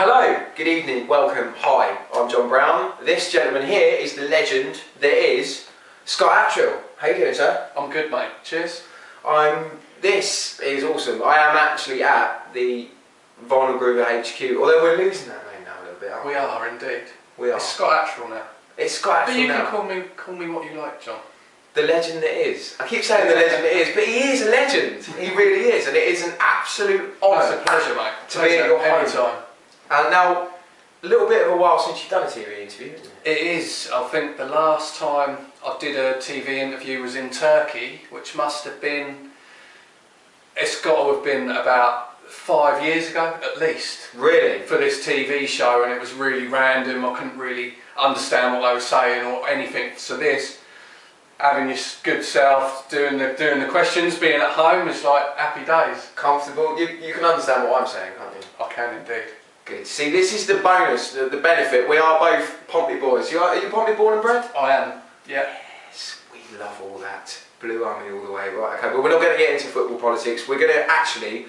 Hello, good evening, welcome, hi, I'm John Brown. This gentleman here is the legend that is Scott Attrill. How you doing, sir? I'm good, mate. Cheers. This is awesome. I am actually at the Vinyl Groover HQ, although we're losing that name now a little bit, aren't we? We are indeed. We are. It's Scott Attrill now. It's Scott Attrill now. But you can call me what you like, John. The legend that is. I keep saying the legend that is, but he is a legend. He really is, and it is an absolute honour. It's a pleasure, mate. To be at your home. Anytime. And now, a little bit of a while since you've done a TV interview, isn't it? It is. I think the last time I did a TV interview was in Turkey, which must have been, it's got to have been about 5 years ago at least. Really? For this TV show, and it was really random. I couldn't really understand what they were saying or anything. So this, having your good self, doing the questions, being at home, is like happy days. Comfortable. You can understand what I'm saying, can't you? I can indeed. Good. See, this is the bonus, the benefit. We are both Pompey boys. Are you Pompey born and bred? I am. Yeah. Yes, we love all that. Blue Army all the way. Right, okay, but we're not going to get into football politics. We're going to actually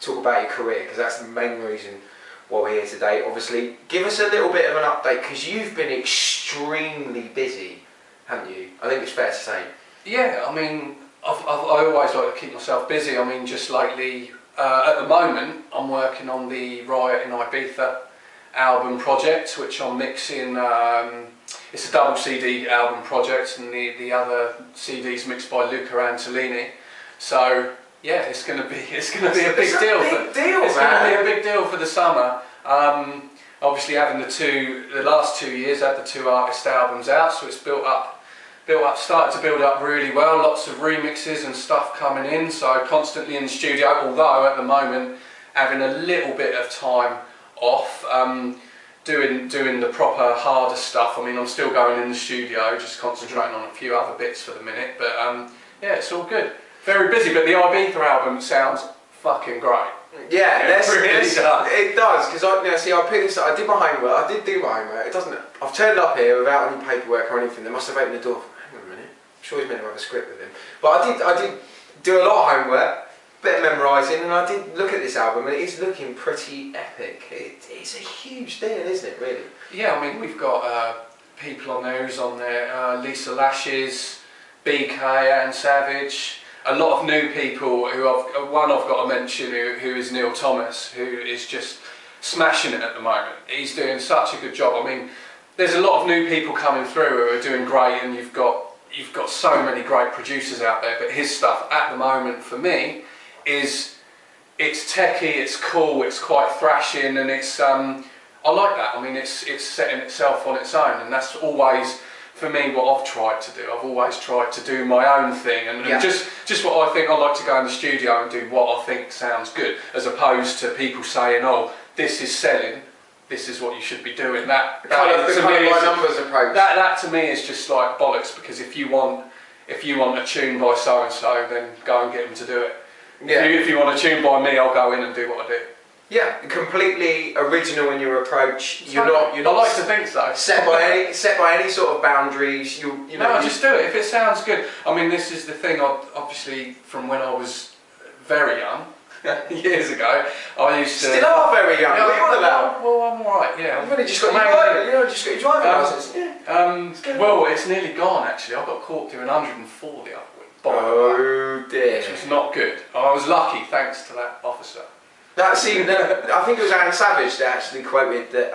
talk about your career, because that's the main reason why we're here today. Obviously, give us a little bit of an update, because you've been extremely busy, haven't you? I think it's fair to say. Yeah, I mean, I always like to keep myself busy. I mean, just lately, at the moment, I'm working on the Riot in Ibiza album project, which I'm mixing. It's a double CD album project, and the other CD's mixed by Luca Antolini. So yeah, it's going to be a big deal. It's going to be a big deal for the summer. Obviously, having the last 2 years, had the 2 artist albums out, so it's started to build up really well. Lots of remixes and stuff coming in, so constantly in the studio. Although at the moment, having a little bit of time off, doing the proper harder stuff. I mean, I'm still going in the studio, just concentrating on a few other bits for the minute. But yeah, it's all good. Very busy, but the Ibiza album sounds fucking great. Yeah, it really does. It does, because I picked this up. I did my homework. I did do my homework. It doesn't. I've turned up here without any paperwork or anything. They must have opened the door. Hang on a minute. I'm sure he's meant to have a script with him. But I did do a lot of homework, bit of memorising, and I did look at this album, and it is looking pretty epic. It's a huge deal, isn't it? Really? Yeah, I mean, we've got people on there who's on there. Lisa Lashes, BK, and Savage. A lot of new people who I've got to mention who is Neil Thomas, who is just smashing it at the moment. He's doing such a good job. I mean, there's a lot of new people coming through who are doing great, and you've got so many great producers out there. But his stuff at the moment for me it's techie, it's cool, it's quite thrashing, and it's I like that. I mean, it's setting itself on its own, and that's always, for me, what I've tried to do. I've always tried to do my own thing, and just what I think. I like to go in the studio and do what I think sounds good, as opposed to people saying, "Oh, this is selling. This is what you should be doing." That numbers approach. That to me is just like bollocks. Because if you want a tune by so and so, then go and get them to do it. Yeah. If you want a tune by me, I'll go in and do what I do. Yeah, completely original in your approach. You're not. I like to think so. Set by any sort of boundaries. No, just do it if it sounds good. I mean, this is the thing. Obviously, from when I was very young, years ago, I used to. Still are very young. What are you on about? Well, I'm alright. Yeah. You've only just got your driving license. Yeah. Well, it's nearly gone actually. I got caught doing 104 the other week. Oh dear. Which was not good. I was lucky, thanks to that officer. I think it was Aaron Savage that actually quoted that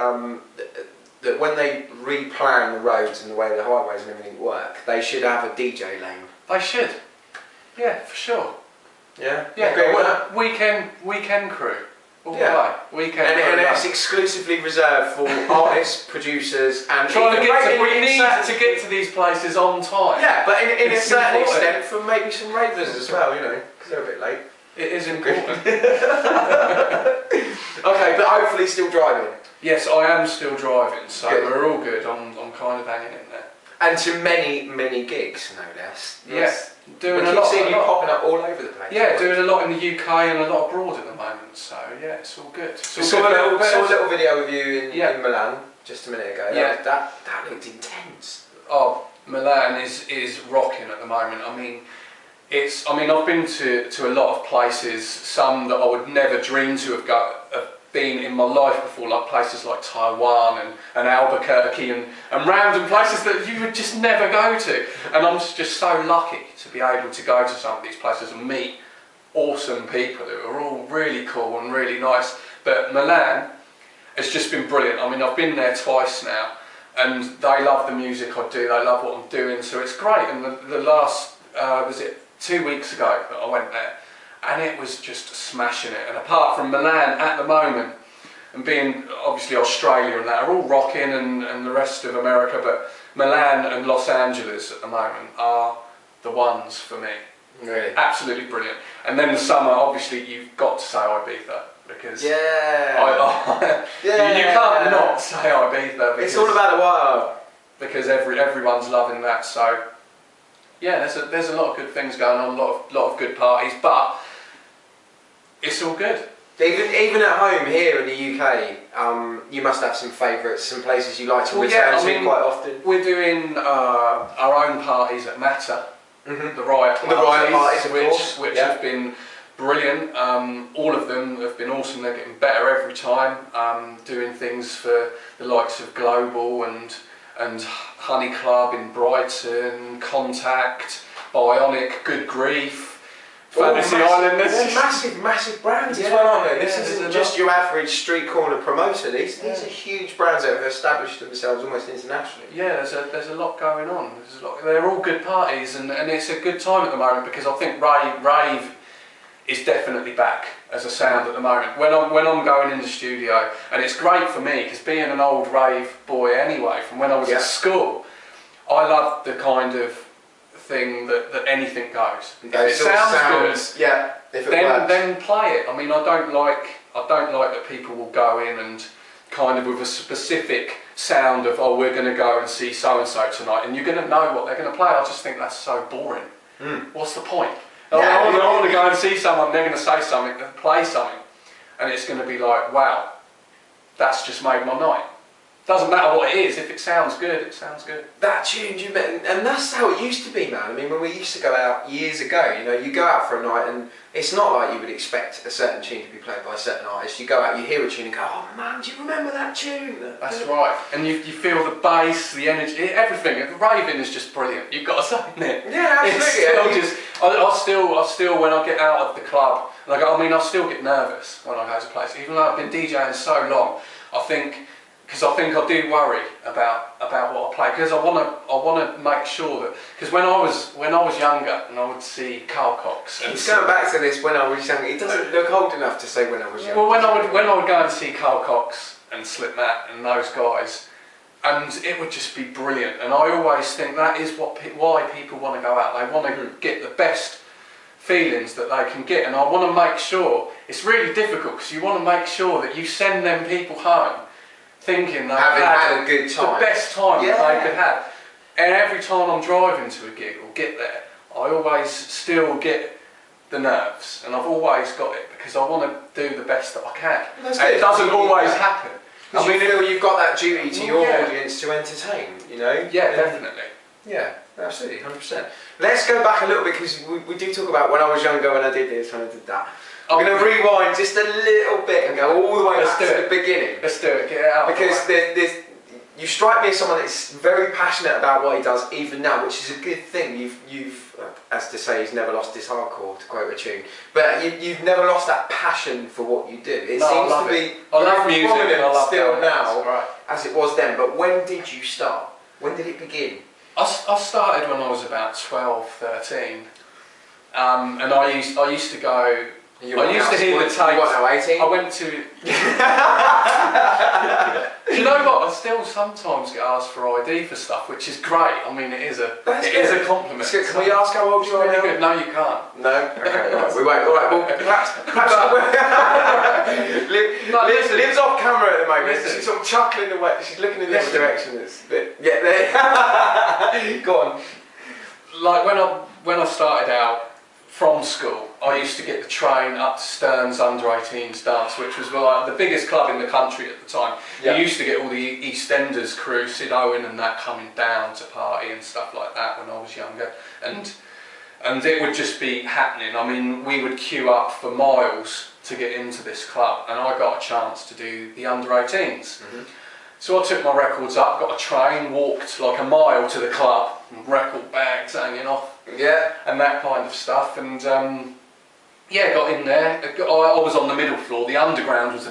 that when they replan the roads and the way the highways and everything work, they should have a DJ lane. They should. Yeah, for sure. Yeah. Yeah. Weekend crew. All the way. Weekend. And it's exclusively reserved for artists, producers, and trying to get to these places on time. Yeah, but in a certain extent, for maybe some ravers as well, because they're a bit late. It is important. Okay, but hopefully still driving. Yes, I am still driving, so good. We're all good. I'm kind of hanging in there. And to many gigs, no less. Yes. Doing a lot. Seeing you popping up all over the place. Yeah, doing a lot in the UK and a lot abroad at the moment. So yeah, it's all good. Saw a little video of you in Milan just a minute ago. Yeah, that looked intense. Oh, Milan is rocking at the moment. I mean, I've been to a lot of places, some that I would never dream to have been in my life before, like places like Taiwan and Albuquerque and random places that you would just never go to. And I'm just so lucky to be able to go to some of these places and meet awesome people who are all really cool and really nice. But Milan has just been brilliant. I mean, I've been there twice now, and they love the music I do, they love what I'm doing, so it's great. And the last, was it 2 weeks ago that I went there, and it was just smashing it. And apart from Milan at the moment, and being obviously Australia and that are all rocking, and the rest of America, but Milan and Los Angeles at the moment are the ones for me. Really? Absolutely brilliant. And then the summer, obviously you've got to say Ibiza, because you can't not say Ibiza, because it's all about the water. Because everyone's loving that. So yeah, there's a lot of good things going on, a lot of good parties, but it's all good. Even at home here in the UK, you must have some favourites, some places you like to return to quite often. We're doing our own parties at Matter, the Riot parties, which have been brilliant. All of them have been awesome. They're getting better every time. Doing things for the likes of Global and Honey Club in Brighton, Contact, Bionic, Good Grief, Fantasy Island. They're massive brands as well, aren't they? This isn't just your average street corner promoter. These are huge brands that have established themselves almost internationally. Yeah, there's a lot going on. They're all good parties, and it's a good time at the moment, because I think rave is definitely back as a sound at the moment. When I'm going in the studio, and it's great for me, because being an old rave boy anyway, from when I was at school, I love the kind of thing that anything goes. If it sounds good, then play it. I mean, I don't like that people will go in and kind of with a specific sound of, oh, we're going to go and see so and so tonight, and you're going to know what they're going to play. I just think that's so boring. What's the point? I want to go and see someone, they're going to say something, play something, and it's going to be like, wow, that's just made my night. Doesn't matter what it is, if it sounds good, it sounds good. That tune you met, and that's how it used to be, man. I mean, when we used to go out years ago, you know, you go out for a night and it's not like you would expect a certain tune to be played by a certain artist. You go out, you hear a tune and go, oh man, do you remember that tune? That's right. And you feel the bass, the energy, everything. Raving is just brilliant. You've got to say, isn't it? Yeah, absolutely. I still, when I get out of the club, like, I mean, I still get nervous when I go to a place. Even though I've been DJing so long, because I think I do worry about what I play, because I want to make sure that, because when I was younger and I would see Carl Cox, it's going back to this, when I was younger, it doesn't look old enough to say when I was younger. Well, when I would go and see Carl Cox and Slipmatt and those guys, and it would just be brilliant. And I always think that is why people want to go out. They want to get the best feelings that they can get, and I want to make sure, it's really difficult, because you want to make sure that you send them people home thinking they've had a good time, the best time that they could have. And every time I'm driving to a gig or get there, I always still get the nerves, and I've always got it, because I want to do the best that I can. And it doesn't always happen. I mean, you feel you've got that duty to your audience to entertain, you know? Yeah, definitely. Yeah, absolutely, 100%. Let's go back a little bit, because we do talk about when I was younger, when I did this, when I did that. I'm going to rewind just a little bit and go all the way back to the beginning. Let's do it, get it out. Because you strike me as someone that's very passionate about what he does even now, which is a good thing. You've as to say, he's never lost his hardcore, to quote a tune. But you've never lost that passion for what you do. It seems to be I love music, and I love still now, right, as it was then. But when did you start? When did it begin? I started when I was about 12, 13. And I used to go... I used to hear the tapes. What, now, 18? I went to... Do you know what? I still sometimes get asked for ID for stuff, which is great. I mean, it is a compliment. Can we ask how old you are now? Good. No, you can't. No? Okay, right. We won't. Alright, well, perhaps Liv's off camera at the moment. She's sort of chuckling away. She's looking in this direction. It's a bit... Yeah, there. Go on. Like, when I started out from school, I used to get the train up to Stern's Under-18s dance, which was like the biggest club in the country at the time. Yeah. You used to get all the EastEnders crew, Sid Owen and that, coming down to party and stuff like that when I was younger, and it would just be happening. I mean, we would queue up for miles to get into this club, and I got a chance to do the under-18s. So I took my records up, got a train, walked like a mile to the club, record bags hanging off, and that kind of stuff, and yeah, got in there. I was on the middle floor. The underground was a